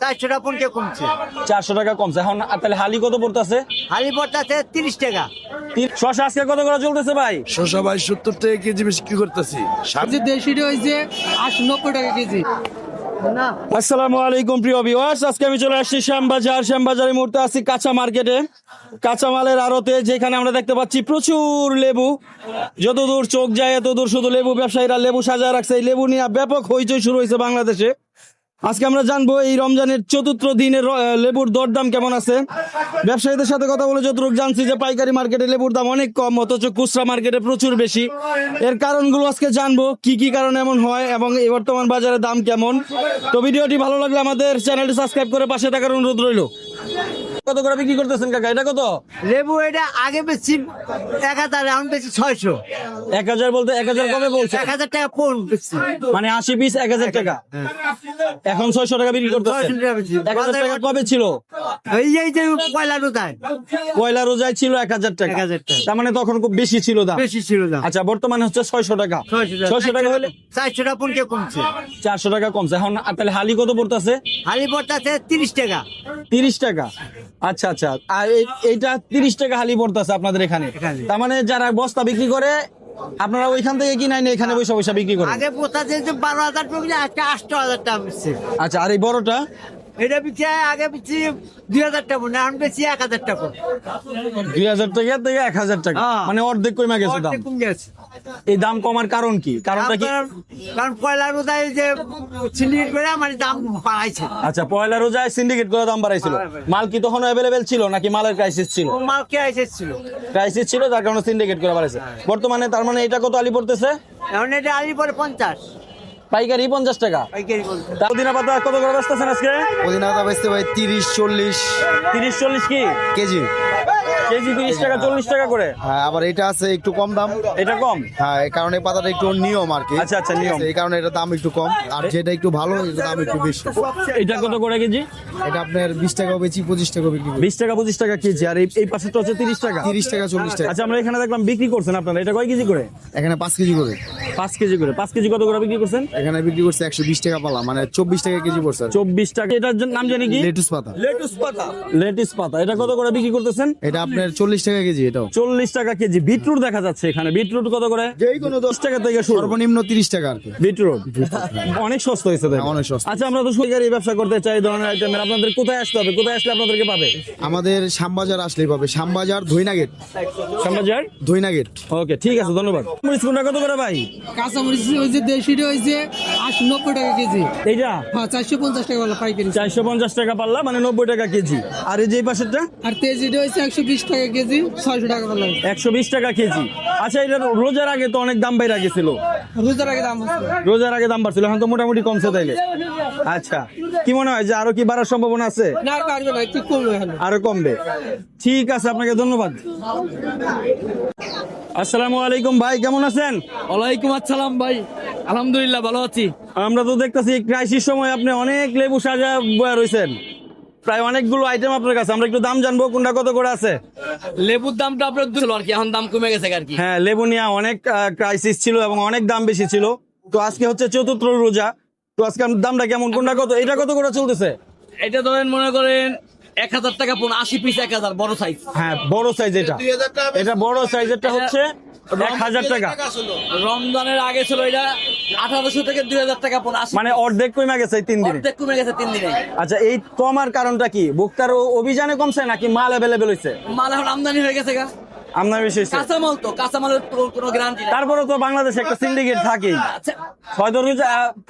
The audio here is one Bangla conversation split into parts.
400 টাকা পন কে কমছে। 400 টাকা কমছে এখন। তাহলে হালি কত পড়তেছে? হালি পড়তেছে 30 টাকা। শশা আজকে কত করে চলতেছে ভাই? শসা ভাই 70 টাকা কেজি বিক্রি করতেছি। যে দেশিটা হয়েছে 80-90 টাকা কেজি। না আসসালামু আলাইকুম প্রিয় ভিউয়ার্স, আজকে আমি চলে আসছি শ্যামবাজার। শ্যামবাজারের মুহূর্তে আছি কাঁচা মার্কেটে, কাঁচামালের আড়তে, যেখানে আমরা দেখতে পাচ্ছি প্রচুর লেবু। যতদূর চোখ যায় এতদূর শুধু লেবু। ব্যবসায়ীরা লেবু সাজায় রাখছে। এই লেবু নিয়ে ব্যাপক হইচই শুরু হয়েছে বাংলাদেশে। আজকে আমরা জানবো এই রমজানের চতুর্থ দিনের লেবুর দরদাম কেমন আছে। ব্যবসায়ীদের সাথে কথা বলে যতটুকু জানছি যে পাইকারি মার্কেটে লেবুর দাম অনেক কম, অথচ খুচরা মার্কেটে প্রচুর বেশি। এর কারণগুলো আজকে জানবো, কি কি কারণে এমন হয় এবং এই বর্তমান বাজারে দাম কেমন। তো ভিডিওটি ভালো লাগলে আমাদের চ্যানেলটি সাবস্ক্রাইব করে পাশে থাকার অনুরোধ রইল। কত করে বিক্রি করতেছেন কাকা? এটা কত? লেবু এটা আগে বেশি 1000, এখন বেশি 600। 1000 বলতে 1000 কমে বলছে? 1000 টাকা পন বেশি। মানে 80 পিস 1000 টাকা, এখন 600 টাকা বিক্রি করতেছে। 600 টাকা বেশি। 1000 টাকা কবে ছিল? এই যে পয়লা রোজায় পয়লা রোজায় ছিল 1000 টাকা। 1000 টাকা। তার মানে তখন খুব বেশি ছিল দাম। বেশি ছিল দাম। আচ্ছা, বর্তমানে হচ্ছে 600 টাকা। 600 টাকা হলে 400 টাকা পন কে কমছে। 400 টাকা কমছে এখন। তাহলে হালি কত পড়তেছে? হালি পড়তেছে 30 টাকা। 30 টাকা। আচ্ছা আচ্ছা, আর এইটা 30 টাকা হালি পড়তেছে আপনাদের এখানে। এখানে। তার মানে যারা বস্তা বিক্রি করে আপনারা ওইখান থেকে কিনে না এখানে বৈশা বৈশা বিক্রি করেন? আগে পড়তেছে যে 12,000 টাকা, আজকে 8,000 টাকা বেশি। আচ্ছা, আর এই বড়টা? এটা বেশি আগে বেশি 2000 টাকা পন, এখন বেশি 1000 টাকা। 2000 টাকা থেকে 1000 টাকা, হ্যাঁ। মানে অর্ধেক কমে গেছে দাম। অর্ধেক কমে গেছে। এই দাম কমার কারণ কি? কারণটা কি? কারণ পয়লা রোজায় যে সিন্ডিকেট করে মানে দাম বাড়াইছে। আচ্ছা, পয়লা রোজায় সিন্ডিকেট করে দাম বাড়াইছিল। মাল কি তখন অ্যাভেলেবেল ছিল নাকি মালের ক্রাইসিস ছিল? মাল কে এসেছিল, ক্রাইসিস ছিল, যার কারণে সিন্ডিকেট করে বাড়াইছে। বর্তমানে তার মানে এটা কত আলি পড়তেছে? এখন এটা আলি পরে 50, পাইকারি 50 টাকা। পাইকারি বলতে। তার দিনা পাতা কত করে বেচতেছেন আজকে? পুদিনা পাতা বেচতে ভাই 30-40 30-40 কি কেজি। কেজি? 30 টাকা 40 টাকা করে। হ্যাঁ, আবার এটা আছে একটু কম দাম। এটা কম? হ্যাঁ, এই কারণে পাতাটা একটু নিয়ম আর কি। আচ্ছা, আচ্ছা, নিয়ম। এই কারণে এটা দাম একটু কম, আর যেটা একটু ভালো এটার দাম একটু বেশি। এটা কত করে কেজি? এটা আপনার 20 টাকা বেচি, 25 টাকা বিক্রি করি। 20 টাকা 25 টাকা কেজি। আর এই পাশেরটা হচ্ছে 30 টাকা। 30 টাকা 40 টাকা। আচ্ছা, আমরা এখানে দেখলাম বিক্রি করছেন আপনারা। এটা কয় কেজি করে? এখানে 5 কেজি করে। 5 কেজি করে। 5 কেজি কত করে বিক্রি করছেন? এখানে বিক্রি করছে 120 টাকা পালা, মানে 24 টাকা কেজি পড়ছে। 24 টাকা। এটার নাম জানি কি? লেটুস পাতা। লেটিস পাতা। এটা কত করে বিক্রি করতেছেন? এটা আপনার 40 টাকা কেজি। এটাও 40 টাকা কেজি। বিটরুট দেখা যাচ্ছে এখানে। বিটরুট কত করে? যেই কোনো 10 টাকা থেকে শুরু। সর্বনিম্ন 30 টাকা আর কি। বিটরুট অনেক সস্তা হয়েছে তাই? হ্যাঁ, অনেক সস্তা। আচ্ছা, আমরা তো সরকারি ব্যবসা করতে চাই এই ধরনের আইটেমের। আপনাদের কোথায় আসতে হবে? কোথায় আসলে আপনাদেরকে পাবে? আমাদের শ্যামবাজার আসলেই পাবে। শ্যামবাজার ধইনাগেট। শ্যামবাজার ধইনাগেট। ওকে, ঠিক আছে, ধন্যবাদ। মরিচ কোনটা কত করে ভাই? কাঁচামরিচ হয়েছে দেশিটা হয়েছে 80-90 টাকা কেজি। এইটা হ্যাঁ, 450 টাকা বলা পাইকারি। 450 টাকা পাল্লা, মানে 90 টাকা কেজি। আর এই যে এই পাশেরটা আর তেজিটা হয়েছে 120 টাকা কেজি, 600 টাকা বলা। 120 টাকা কেজি। আচ্ছা, এটা রোজার আগে তো অনেক দাম বাইরে গেছিল। রোজার আগে দাম হচ্ছে। রোজার আগে দাম বাড়ছিল, এখন তো মোটামুটি কমছে তাইলে। আচ্ছা, কি মনে হয় যে আরো কি বাড়ার সম্ভাবনা আছে? না, আর পারবে না, একটু কমবে এখন। আরো কমবে। ঠিক আছে, আপনাকে ধন্যবাদ। আসসালামু আলাইকুম ভাই, কেমন আছেন? ওয়ালাইকুম আসসালাম ভাই, আলহামদুলিল্লাহ ভালো আছি। আমরা তো দেখতেছি ক্রাইসিস সময় আপনি অনেক লেবু সাজা বয়া রয়েছেন, প্রায় অনেকগুলো আইটেম আপনার কাছে। আমরা একটু দাম জানবো, কোনটা কত করে আছে? লেবুর দামটা আপনার ছিল আর কি, এখন দাম কমে গেছে আর কি। হ্যাঁ, লেবু নিয়ে অনেক ক্রাইসিস ছিল এবং অনেক দাম বেশি ছিল। তো আজকে হচ্ছে চতুর্থ রোজা, তো আজকে দামটা কেমন? কোনটা কত? এটা কত করে চলতেছে? এটা ধরেন মনে করেন 1000 টাকা পড়ে, 80 পিস 1000, বড় সাইজ। হ্যাঁ, বড় সাইজ। এটা বড় সাইজেরটা হচ্ছে 1000 টাকা। রমজানের আগে ছিল এটা 1800 থেকে 2000 টাকা পড়ে, মানে অর্ধেক কমে গেছে এই 3 দিনে। অর্ধেক কমে গেছে 3 দিনে। আচ্ছা, এই কমার কারণটা কি? ভোক্তার অভিযানে কমছে নাকি মাল অ্যাভেলেবেল হয়েছে? মাল এখন আমদানি হয়ে গেছে গা, আমদানি বেশি হয়েছে। কাঁচামাল তো, কাঁচামালের তো কোনো গ্যারান্টি নাই। তারপরে তো বাংলাদেশে একটা সিন্ডিকেট থাকেই। আচ্ছা, হয়তো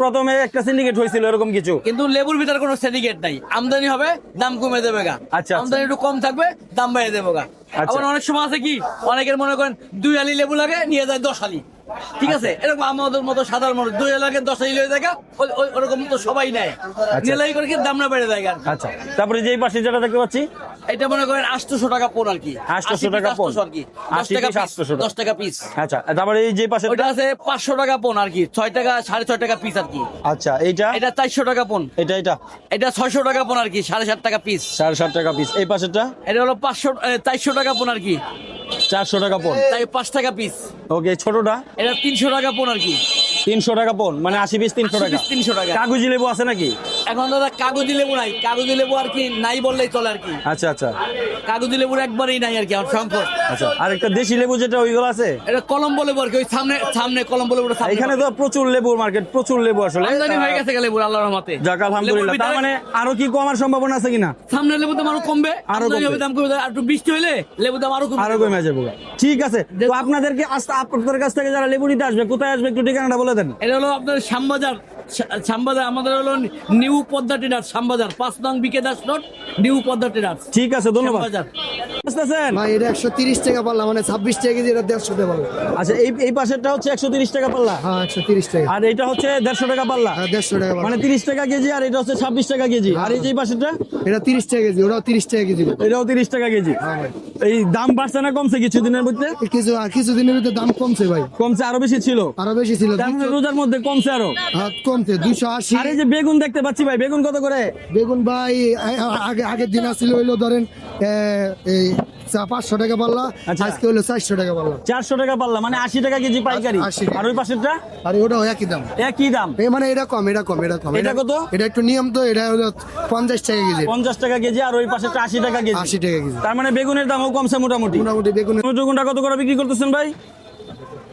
প্রথমে একটা সিন্ডিকেট হয়েছিল এরকম কিছু। কিন্তু লেবুর ভিতরে কোনো সিন্ডিকেট নাই। আমদানি হবে, দাম কমে দেবে গা। আচ্ছা। আমদানি একটু কম থাকবে, দাম বাড়িয়ে দেবো গা। আচ্ছা। আবার অনেক সময় আছে কি, অনেকের মনে করেন 2 আলি লেবু লাগে, নিয়ে যায় 10 আলি। ঠিক আছে, এরকম আমাদের মতো সাধারণ মানুষ 2 লাগে 10 আলি লয়ে যায়, ওরকম তো সবাই নেয়। নিলাই করে কি দাম না বেড়ে যায় গা। আচ্ছা, তারপরে যে পাশে যেটা দেখতে পাচ্ছি, এটা মনে করেন 800 টাকা পড় আর কি। 800 টাকা পণ আর কি, 10 80 টাকা পিস 800 টাকা। 10 টাকা পিস। আচ্ছা, তারপরে এই যে পাশে ওটা আছে 500 টাকা পণ আর কি, 6 টাকা 6.5 টাকা পিস আর কি। আচ্ছা, এইটা এটা 400 টাকা পণ। এটা এটা 600 টাকা পণ আর কি, 7.5 টাকা পিস। 7.5 টাকা পিস। এই পাশেরটা এটা হলো 400 টাকা পণ আর কি, 400 টাকা পণ। তাই 5 টাকা পিস। ওকে, ছোটটা এটা 300 টাকা পণ আর কি, 300 টাকা পণ, মানে 80 পিস 300 টাকা। 300 টাকা। কাগজি লেবু আছে নাকি? এখন দাদা কাগজি লেবু নাই, কাগজি লেবু আর কি নাই বললেই চলে আর কি। আচ্ছা আচ্ছা কাগজি লেবুর একবারেই নাই আর কি, আমার সংকট। আচ্ছা, আর একটা দেশি লেবু যেটা ওইগুলো আছে? এটা কলম্বো লেবু আর কি, ওই সামনে সামনে কলম্বো লেবুটা সামনে। এখানে তো প্রচুর লেবুর মার্কেট, প্রচুর লেবু আসলে আমদানি হয়ে গেছে লেবুর আল্লাহর রহমতে। যাক আলহামদুলিল্লাহ। তার মানে আরো কি কমার সম্ভাবনা আছে কিনা? সামনে লেবু দাম আরো কমবে, আরো আমদানি কমবে। হবে, দাম কমবে, আর একটু বৃষ্টি হইলে লেবু দাম আরো কমবে। আরো কমে যাবো। ঠিক আছে, তো আপনাদেরকে আপনাদের কাছ থেকে যারা লেবু নিতে আসবে কোথায় আসবে একটু ঠিকানাটা বলে দেন। এটা হলো আপনার শ্যামবাজার, শ্যামবাজার আমাদের হলো নিউ পদ্মা ট্রেডার্স, শ্যামবাজার 5 নং BK Das road, new Padma traders. ঠিক আছে, ধন্যবাদ। শ্যামবাজার। বুঝতেছেন? ভাই এটা 130 টাকা পাল্লা, মানে 26 টাকা কেজি, এটা 150 টাকা পাল্লা। আচ্ছা, এই পাশেরটা হচ্ছে 130 টাকা পাল্লা, হ্যাঁ 130 টাকা, আর এটা হচ্ছে 150 টাকা পাল্লা, হ্যাঁ 150 টাকা পাল্লা। মানে 30 টাকা কেজি, আর এটা হচ্ছে 26 টাকা কেজি। আর এই যে পাশেরটা এটা 30 টাকা কেজি, ওটাও 30 টাকা কেজি। এটাও 30 টাকা কেজি। হ্যাঁ ভাই, এই দাম বাড়ছে না কমছে কিছুদিনের মধ্যে? কিছুদিনের ভিতরে দাম কমছে ভাই, কমছে, আরো বেশি ছিল? আরো বেশি ছিল। তার মানে রোজার মধ্যে কমছে আরো? হ্যাঁ কমছে 280। আর এই যে বেগুন দেখতে পাচ্ছি ভাই, বেগুন কত করে? বেগুন ভাই আগের দিন আসছিল হইলো ধরেন এই 500 টাকা পাল্লা, আচ্ছা। আজকে হইলো 400 টাকা পাল্লা। 400 টাকা পাল্লা, মানে 80 টাকা কেজি পাইকারি। 80 টাকা। আর ওই পাশেরটা? আর ওটাও একই দাম, একই দাম। এই মানে এটা কম, এটা কম, এটা কম। এটা কত? এটা একটু নিয়ম তো, এটা হলো 50 টাকা কেজি, 50 টাকা কেজি, আর ওই পাশেরটা 80 টাকা কেজি। 80 টাকা কেজি। তার মানে বেগুনের দামও কমছে মোটামুটি। মোটামুটি বেগুন টমেটো কোনটা কত করে বিক্রি করতেছেন ভাই?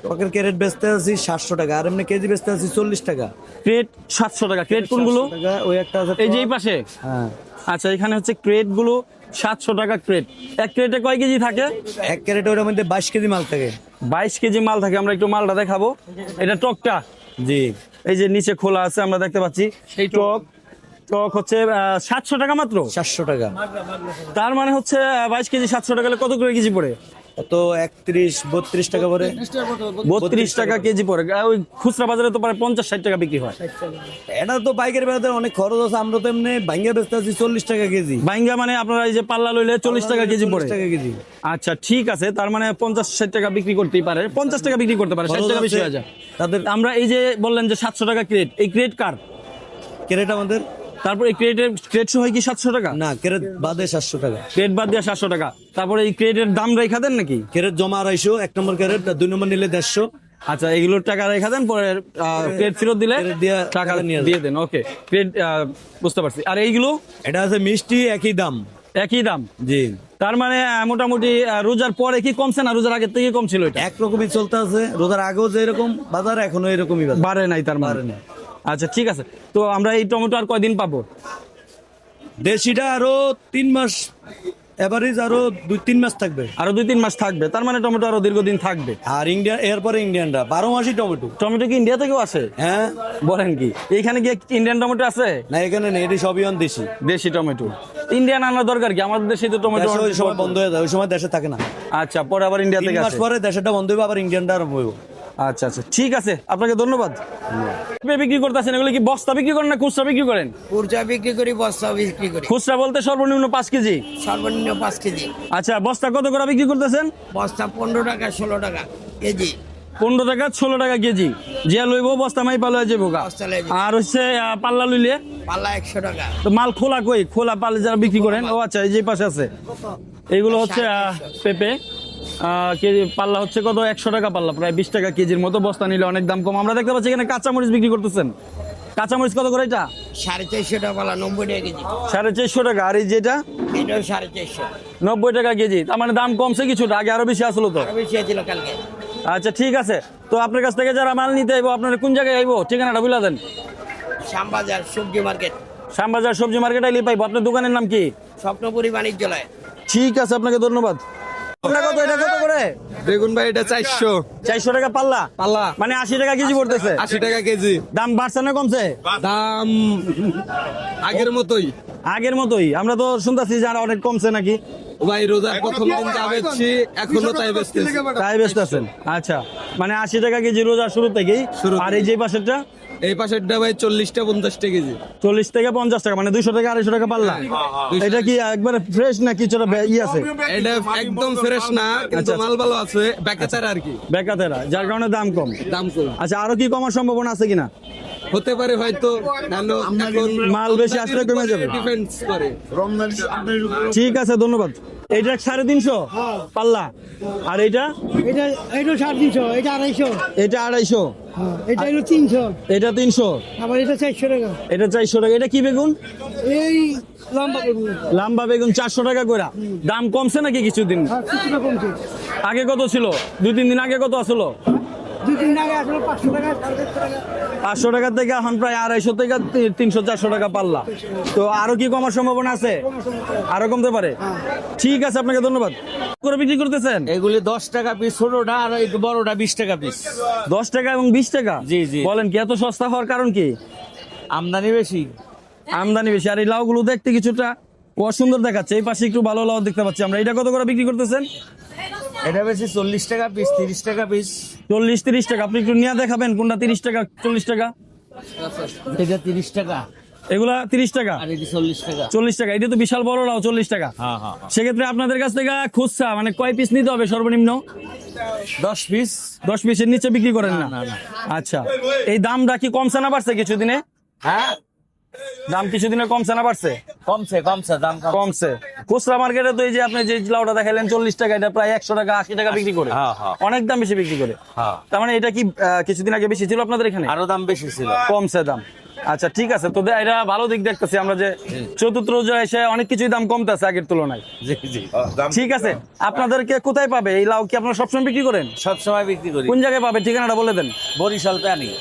টকের ক্যারেট বেচতে আছি 700 টাকা, আর এমনি কেজি বেচতে আছি 40 টাকা। ক্রেট 700 টাকা। ক্রেট কোনগুলো? 700 টাকা, ওই একটা আছে এই যে এই পাশে? হ্যাঁ। আচ্ছা, এখানে হচ্ছে ক্রেট গুলো 700 টাকা ক্রেট। এক ক্রেটে কয় কেজি থাকে? এক ক্যারেট ওটার মধ্যে 22 কেজি মাল থাকে। 22 কেজি মাল থাকে। আমরা একটু মালটা দেখাবো। এটা টকটা, জি, এই যে নিচে খোলা আছে আমরা দেখতে পাচ্ছি। সেই টক হচ্ছে 700 টাকা মাত্র। 700 টাকা। তার মানে হচ্ছে 22 কেজি 700 টাকা হলে কত করে কেজি পড়ে? তো 31-32 টাকা করে। 32 টাকা কেজি পড়ে। ওই খুচরা বাজারে তো প্রায় 50-60 টাকা বিক্রি হয়। এটা তো পাইকারি বাজারে অনেক খরচ আছে, আমরা তো এমনি ভাঙ্গা বেচতে আছি 40 টাকা কেজি। বাইঙ্গা মানে আপনারা এই যে পাল্লা লইলে 40 টাকা কেজি পড়ে। 40 টাকা কেজি। আচ্ছা, ঠিক আছে। তার মানে 50-60 টাকা বিক্রি করতেই পারে, 50 টাকা বিক্রি করতে পারে, 60 টাকা বেশি হয়ে যায়। তাদের আমরা এই যে বললেন যে 700 টাকা ক্রেট, এই ক্রেট কার? ক্যারেট আমাদের। তারপর এই ক্রেট সহ কি 700 টাকা? না, ক্যারেট বাদে 700 টাকা। ক্রেট বাদ দিয়ে 700 টাকা। তারপরে এই ক্রেটের দাম রেখা দেন নাকি? ক্যারেট জমা 250, 1 নম্বর ক্যারেট, 2 নম্বর নিলে 150। আচ্ছা, এগুলোর টাকা রেখা দেন, পরে ক্রেট ফেরত দিলে ক্রেট দিয়ে টাকা নিয়ে দিয়ে দেন। ওকে, ক্রেট বুঝতে পারছি। আর এইগুলো এটা আছে মিষ্টি, একই দাম। একই দাম। জি, তার মানে মোটামুটি রোজার পরে কি কমছে না রোজার আগের থেকে কম ছিল? এটা একরকমই চলতে আছে। রোজার আগেও যে এরকম বাজার, এখনো এরকমই বাজার। বাড়ে নাই তার মানে? বাড়ে নাই। আচ্ছা, ঠিক আছে। তো আমরা এই টমেটো আর কয়দিন পাবো? দেশিটা আরো 3 মাস, এভারেজ আরো 2-3 মাস থাকবে। আরো 2-3 মাস থাকবে, তার মানে টমেটো আরো দীর্ঘদিন থাকবে। আর ইন্ডিয়া, এরপরে ইন্ডিয়ানরা 12 মাসই টমেটো। টমেটো কি ইন্ডিয়া থেকেও আসে? হ্যাঁ, বলেন কি? এইখানে কি ইন্ডিয়ান টমেটো আছে? না এখানে নেই, এটি সবই দেশি। দেশি টমেটো। ইন্ডিয়ান আনার দরকার কি? আমাদের দেশে তো টমেটো দেশে ওই সময় বন্ধ হয়ে যায়, ওই সময় দেশে থাকে না। আচ্ছা, পরে আবার ইন্ডিয়া 3 থেকে মাস আসে। পরে দেশেটা বন্ধ হবে, আবার ইন্ডিয়ানটা আরম্ভ হইব। আচ্ছা আচ্ছা, ঠিক আছে, আপনাকে ধন্যবাদ। বিক্রি করতেছেন এগুলো কি বস্তা বিক্রি করেন না খুচরা বিক্রি করেন? খুচরা বিক্রি করি, বস্তা বিক্রি করি, খুচরা বলতে সর্বনিম্ন 5 কেজি। সর্বনিম্ন 5 কেজি। আচ্ছা, বস্তা কত করে বিক্রি করতেছেন? বস্তা 15 টাকা 16 টাকা কেজি। 15 টাকা 16 টাকা কেজি। জিয়া লইব বস্তা মাই পালা যাবো গা। বস্তা লইব। আর হচ্ছে পাল্লা লইলে পাল্লা 100 টাকা। তো মাল খোলা কই? খোলা পাল্লা যারা বিক্রি করেন? ও আচ্ছা, এই যে পাশে আছে। এইগুলো হচ্ছে পেঁপে কেজি পাল্লা হচ্ছে কত? 100 টাকা পাল্লা, প্রায় 20 টাকা কেজির মতো। বস্তা নিলে অনেক দাম কম। আমরা দেখতে পাচ্ছি এখানে কাঁচামরিচ বিক্রি করতেছেন। কাঁচামরিচ কত করে এটা? 450 টাকা পাল্লা, 90 টাকা কেজি। 450 টাকা। আর এই যেটা? এটাও 450। 90 টাকা কেজি। তার মানে দাম কমছে কিছুটা, আগে আরো বেশি আসলো তো। আরো বেশি ছিল কালকে। আচ্ছা, ঠিক আছে। তো আপনার কাছ থেকে যারা মাল নিতে আইবো, আপনারা কোন জায়গায় আইবো? ঠিকানাটা বলে দেন। শ্যামবাজার সবজি মার্কেট, শ্যামবাজার সবজি মার্কেট আইলে পাইবো। আপনার দোকানের নাম কি? স্বপ্নপুরী বাণিজ্যালয়। ঠিক আছে, আপনাকে ধন্যবাদ। এটা কত? এটা কত করে? বেগুন ভাই এটা 400 টাকা পাল্লা। পাল্লা, মানে 80 টাকা কেজি পড়তেছে। 80 টাকা কেজি। দাম বাড়ছে না কমছে? দাম আগের মতোই আগের মতোই। আমরা তো শুনতেছি যে আর অনেক কমছে নাকি। ভাই। রোজার প্রথম দিন যা বেচছি এখনো তাই বেচতেছি। তাই বেচতেছেন? আচ্ছা, মানে 80 টাকা কেজি রোজার শুরু থেকেই। আর এই যে পাশেরটা? এই পাশেরটা ভাই 40টা 50 টাকা কেজি। 40 থেকে 50 টাকা, মানে 200 থেকে 250 টাকা পাল্লা। এটা কি একবারে ফ্রেশ না কিছুটা ই আছে? এটা একদম ফ্রেশ না, কিন্তু মাল ভালো আছে, বেকাতার আর কি, বেকাতেরা, যার কারণে দাম কম। দাম কম। আচ্ছা, আরো কি কমার সম্ভাবনা আছে কিনা? হতে পারে হয়তো, নাহলে এখন মাল বেশি আসলে কমে যাবে। ডিফেন্স করে। ঠিক আছে, ধন্যবাদ। এইটা 350 পাল্লা, আর এইটা এটা 350, এটা 250, এটা 250, এটা 300, এটা 300, আবার এটা 400 টাকা। এটা 400 টাকা। এটা কি বেগুন? এই লম্বা বেগুন লাম্বা বেগুন 400 টাকা করে। দাম কমছে নাকি কিছুদিন? কিছুটা কমছে। আগে কত ছিল? 2-3 দিন আগে কত আসলো? 2-3 দিন আগে আসলে 500 টাকা, 450 টাকা। 500 টাকা থেকে এখন প্রায় 250 থেকে 300-400 টাকা পাল্লা। তো আরো কি কমার সম্ভাবনা আছে? আরো কমতে পারে। ঠিক আছে, আপনাকে ধন্যবাদ। করে বিক্রি করতেছেন? এগুলি 10 টাকা পিস ছোটটা, আর একটু বড়টা 20 টাকা পিস। 10 টাকা এবং 20 টাকা? জি, জি। বলেন কি, এত সস্তা হওয়ার কারণ কি? আমদানি বেশি। আমদানি বেশি। আর এই লাউগুলো দেখতে কিছুটা অসুন্দর দেখাচ্ছে। এই পাশে একটু ভালো লাউ দেখতে পাচ্ছি আমরা। এটা কত করে বিক্রি করতেছেন? এটা বেশি 40 টাকা পিস, 30 টাকা পিস। 40-30 টাকা। আপনি একটু নিয়ে দেখাবেন কোনটা 30 টাকা 40 টাকা? এটা 30 টাকা, এগুলা 30 টাকা, আর এটা 40 টাকা। 40 টাকা। এটা তো বিশাল বড় লাউ, 40 টাকা। হ্যাঁ, হ্যাঁ। সেক্ষেত্রে আপনাদের কাছ থেকে খুচরা মানে কয় পিস নিতে হবে সর্বনিম্ন? 10 পিস। 10 পিসের নিচে বিক্রি করেন না? না, না। আচ্ছা, এই দামটা কি কমছে না বাড়ছে কিছুদিনে? হ্যাঁ, দাম কিছুদিনে কমছে না বাড়ছে? কমছে দাম কম। কমছে। খুচরা মার্কেটে তো এই যে আপনি যে লাউটা দেখাইলেন 40 টাকা, এটা প্রায় 100 টাকা 80 টাকা বিক্রি করে। হ্যাঁ, হ্যাঁ। অনেক দাম বেশি বিক্রি করে। হ্যাঁ। তার মানে এটা কি কিছুদিন আগে বেশি ছিল আপনাদের এখানে? আরো দাম বেশি ছিল। কমছে দাম। আচ্ছা, ঠিক আছে। তো এটা ভালো দিক দেখতেছি আমরা যে চতুর্থ রোজায় এসে অনেক কিছুই দাম কমতেছে আগের তুলনায়। জি, জি। ঠিক আছে, আপনাদেরকে কোথায় পাবে এই লাউ? কি আপনারা সবসময় বিক্রি করেন? সব সময় বিক্রি করি। কোন জায়গায় পাবে ঠিকানাটা বলে দেন। বরিশাল প্যানি।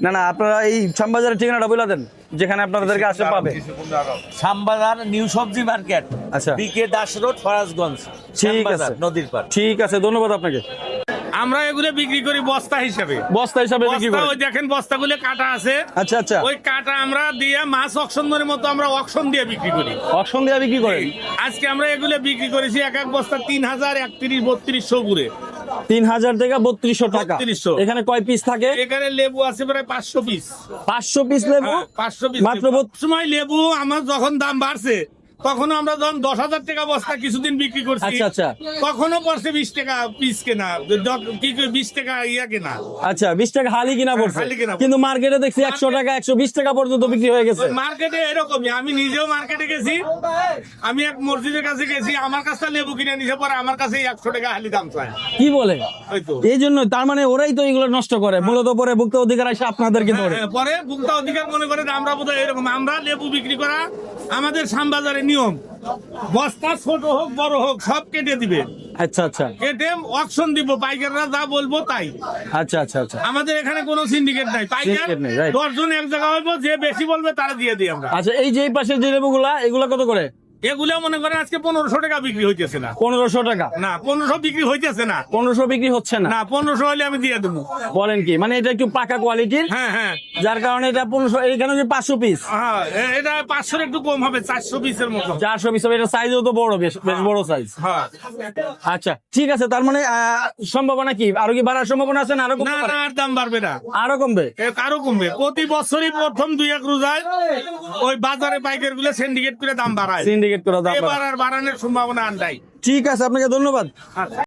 না না, আপনারা এই শ্যামবাজারের ঠিকানাটা বলে দেন যেখানে আপনাদেরকে আসে পাবে। শ্যামবাজার নিউ সবজি মার্কেট। আচ্ছা। বিকে দাস রোড, ফরাজগঞ্জ। ঠিক শ্যামবাজার, আছে, নদীর পার। ঠিক আছে, ধন্যবাদ আপনাকে। আমরা এগুলো বিক্রি করি বস্তা হিসেবে। বস্তা হিসাবে বিক্রি বস্তা করে? ওই দেখেন বস্তাগুলো কাটা আছে। আচ্ছা আচ্ছা, ওই কাটা আমরা দিয়ে মাছ অকশনের মতো আমরা অকশন দিয়ে বিক্রি করি। অকশন দিয়ে বিক্রি করেন? আজকে আমরা এগুলো বিক্রি করেছি এক এক বস্তা 3000, 3100-3200 করে। 3000 থেকে 3200 টাকা। 3200 এখানে কয় পিস থাকে? এখানে লেবু আছে প্রায় 500 পিস। 500 পিস লেবু? 500 পিস মাত্র সময় লেবু আমার যখন দাম বাড়ছে তখন আমরা যখন 10,000 টাকা বস্তা কিছুদিন বিক্রি করছি। আচ্ছা, আচ্ছা। কখনো পড়ছে 20 টাকা পিস কেনা, 20 টাকা ইয়া কেনা। আচ্ছা, 20 টাকা হালি কিনা পড়ছে। হালি কিনা পড়ছে। কিন্তু মার্কেটে দেখছি 100 টাকা 120 টাকা পর্যন্ত বিক্রি হয়ে গেছে। ওই মার্কেটে এরকমই। আমি নিজেও মার্কেটে গেছি, আমি এক মসজিদের কাছে গেছি, আমার কাছে লেবু কিনে নিছে, পরে আমার কাছে 100 টাকা হালি দাম চায়। কি বলে? হয়তো এই জন্য তার মানে ওরাই তো এগুলো নষ্ট করে মূলত, পরে ভোক্তা অধিকার এসে আপনাদেরকে ধরে। পরে ভোক্তা অধিকার মনে করে যে আমরা বোধহয় এরকম। আমরা লেবু বিক্রি করা আমাদের শ্যামবাজারের নিয়ম, বস্তা ছোট হোক বড় হোক সব কেটে দিবে। আচ্ছা আচ্ছা কেটে অকশন দিব, পাইকাররা যা বলবো তাই। আচ্ছা আচ্ছা আচ্ছা আমাদের এখানে কোনো সিন্ডিকেট নাই। পাইকার Syndicate নেই, right. 10 জন এক জায়গা হইব, যে বেশি বলবে তারা দিয়ে দিই আমরা। আচ্ছা, এই যে এই পাশের যে লেবুগুলা এগুলা কত করে? এগুলা মনে করেন আজকে 1500 টাকা বিক্রি হইতেছে না। 1500 টাকা? না, 1500 বিক্রি হইতেছে না। 1500 বিক্রি হচ্ছে না? না, 1500 হলে আমি দিয়ে দেবো। বলেন কি, মানে এটা একটু পাকা কোয়ালিটির, হ্যাঁ, হ্যাঁ, যার কারণে এটা 1500। এখানে যে 500 পিস, হ্যাঁ, এটা 500 একটু কম হবে, 400 পিসের মতো। 400 পিস হবে। এটা সাইজও তো বড়, বেশ বেশ বড় সাইজ। হ্যাঁ। আচ্ছা, ঠিক আছে। তার মানে সম্ভাবনা কি, আরো কি বাড়ার সম্ভাবনা আছে না আরো না, কমতে পারে? না, আর দাম বাড়বে না, আরো কমবে? আরো কমবে। প্রতি বছরই প্রথম 2-1 রোজায় ওই বাজারে পাইকার গুলো সিন্ডিকেট করে দাম বাড়ায়। সিন্ডিকেট করা দাম এবার বাড়ায়। আর বাড়ানোর সম্ভাবনা আর নাই। ঠিক আছে, আপনাকে ধন্যবাদ। আচ্ছা।